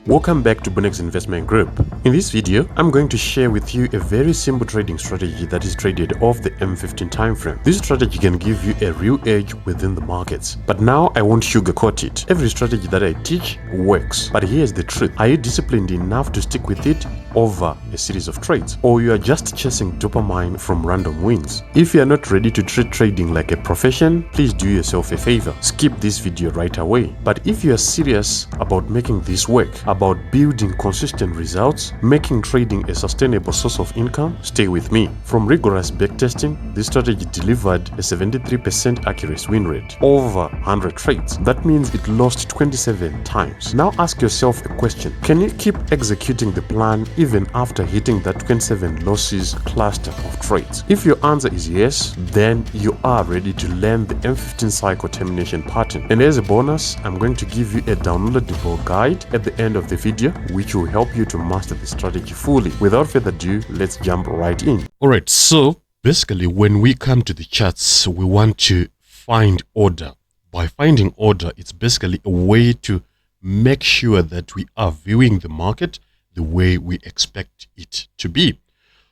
Welcome back to Bonex Investment Group. In this video, I'm going to share with you a very simple trading strategy that is traded off the M15 timeframe. This strategy can give you a real edge within the markets. But now I won't sugarcoat it. Every strategy that I teach works. But here's the truth. Are you disciplined enough to stick with it over a series of trades? Or you are just chasing dopamine from random wins? If you are not ready to treat trading like a profession, please do yourself a favor. Skip this video right away. But if you are serious about making this work, about building consistent results, making trading a sustainable source of income, stay with me. From rigorous backtesting, this strategy delivered a 73% accuracy win rate over 100 trades. That means it lost 27 times. Now ask yourself a question. Can you keep executing the plan even after hitting that 27 losses cluster of trades? If your answer is yes, then you are ready to learn the M15 cycle termination pattern. And as a bonus, I'm going to give you a downloadable guide at the end of the video, which will help you to master the strategy fully. Without further ado, let's jump right in. Alright, so basically when we come to the charts, we want to find order. By finding order, it's basically a way to make sure that we are viewing the market the way we expect it to be.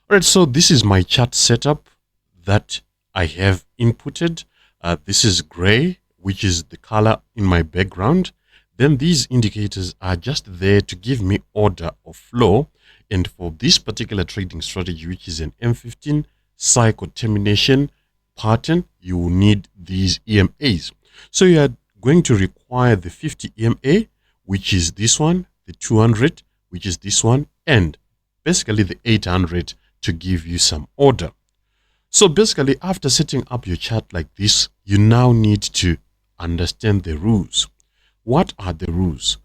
Alright, so this is my chart setup that I have inputted. This is gray, which is the color in my background. Then these indicators are just there to give me order of flow. And for this particular trading strategy, which is an M15 cycle termination pattern, you will need these EMAs. So you are going to require the 50 EMA, which is this one, the 200, which is this one, and basically the 800 to give you some order. So basically, after setting up your chart like this, you now need to understand the rules. What are the rules?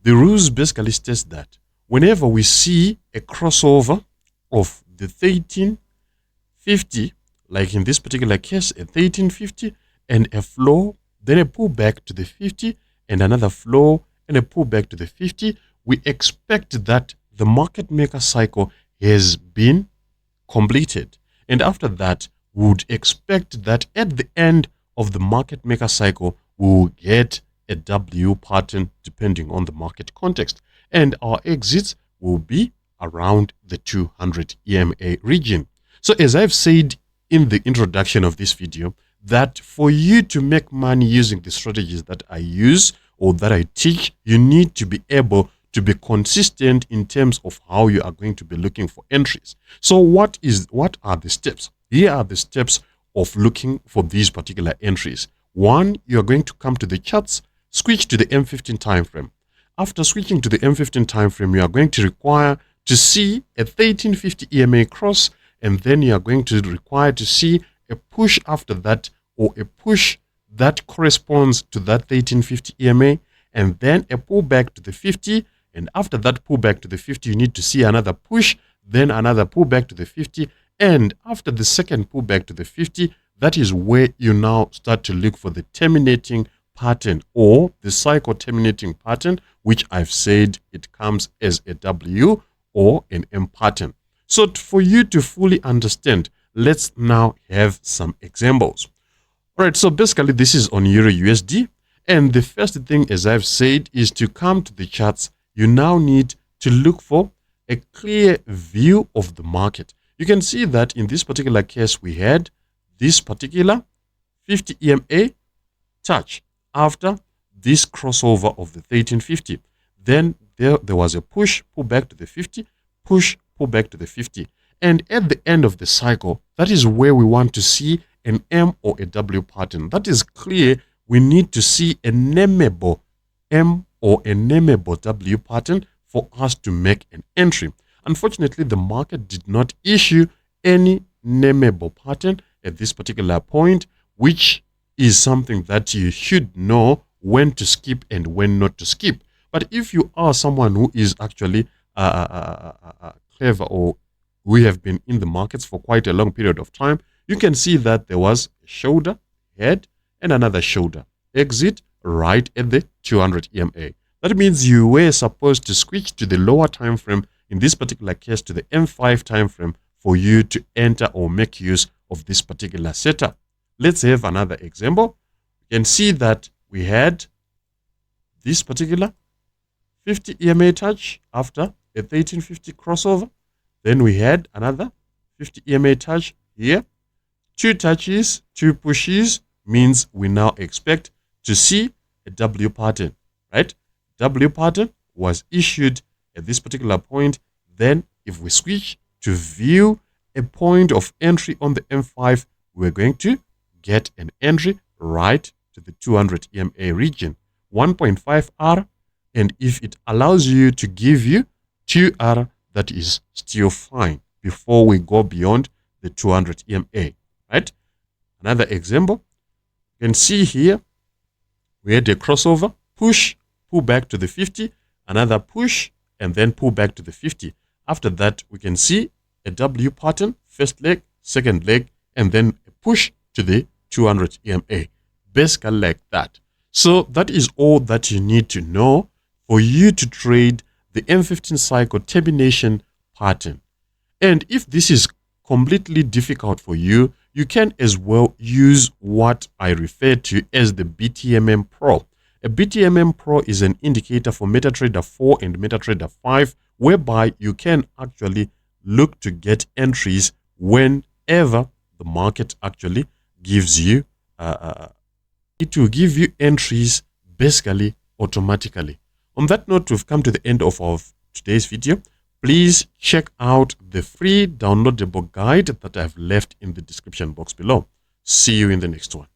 The rules basically states that whenever we see a crossover of the 1350, like in this particular case, a 1350 and a flow, then a pullback to the 50 and another flow and a pullback to the 50, we expect that the market maker cycle has been completed. And after that, we would expect that at the end of the market maker cycle, we will get a W pattern depending on the market context, and our exits will be around the 200 EMA region. So as I've said in the introduction of this video, that for you to make money using the strategies that I use or that I teach, you need to be able to be consistent in terms of how you are going to be looking for entries. So what are the steps? Here are the steps of looking for these particular entries. One, you are going to come to the charts, switch to the M15 time frame. After switching to the M15 time frame, you are going to require to see a 1350 EMA cross, and then you are going to require to see a push after that, or a push that corresponds to that 1350 EMA, and then a pullback to the 50, and after that pullback to the 50, you need to see another push, then another pullback to the 50, and after the second pullback to the 50, that is where you now start to look for the terminating pattern or the cycle terminating pattern, which I've said it comes as a W or an M pattern. So for you to fully understand, let's now have some examples. All right, so basically this is on Euro USD, and the first thing, as I've said, is to come to the charts. You now need to look for a clear view of the market. You can see that in this particular case, we had this particular 50 EMA touch after this crossover of the 1350. Then there was a push, pull back to the 50, push, pull back to the 50. And at the end of the cycle, that is where we want to see an M or a W pattern. That is clear. We need to see a nameable M or a nameable W pattern for us to make an entry. Unfortunately, the market did not issue any nameable pattern at this particular point, which is something that you should know when to skip and when not to skip. But if you are someone who is actually clever, or we have been in the markets for quite a long period of time, you can see that there was a shoulder, head, and another shoulder. Exit right at the 200 EMA. That means you were supposed to switch to the lower time frame, in this particular case to the M5 time frame, for you to enter or make use of this particular setup. Let's have another example. You can see that we had this particular 50 EMA touch after a 1350 crossover. Then we had another 50 EMA touch here. 2 touches, 2 pushes means we now expect to see a W pattern, right? W pattern was issued at this particular point. Then if we switch to view a point of entry on the M5, we're going to get an entry right to the 200 EMA region, 1.5R. And if it allows you to give you 2R, that is still fine before we go beyond the 200 EMA, right? Another example, you can see here, we had a crossover, push, pull back to the 50, another push, and then pull back to the 50. After that, we can see a W pattern, first leg, second leg, and then a push to the 200 EMA, basically like that. So that is all that you need to know for you to trade the M15 cycle termination pattern. And if this is completely difficult for you, you can as well use what I refer to as the BTMM Pro. A BTMM Pro is an indicator for MetaTrader 4 and MetaTrader 5, whereby you can actually look to get entries whenever the market actually gives you, it will give you entries basically automatically. On that note, we've come to the end of today's video. Please check out the free downloadable guide that I've left in the description box below. See you in the next one.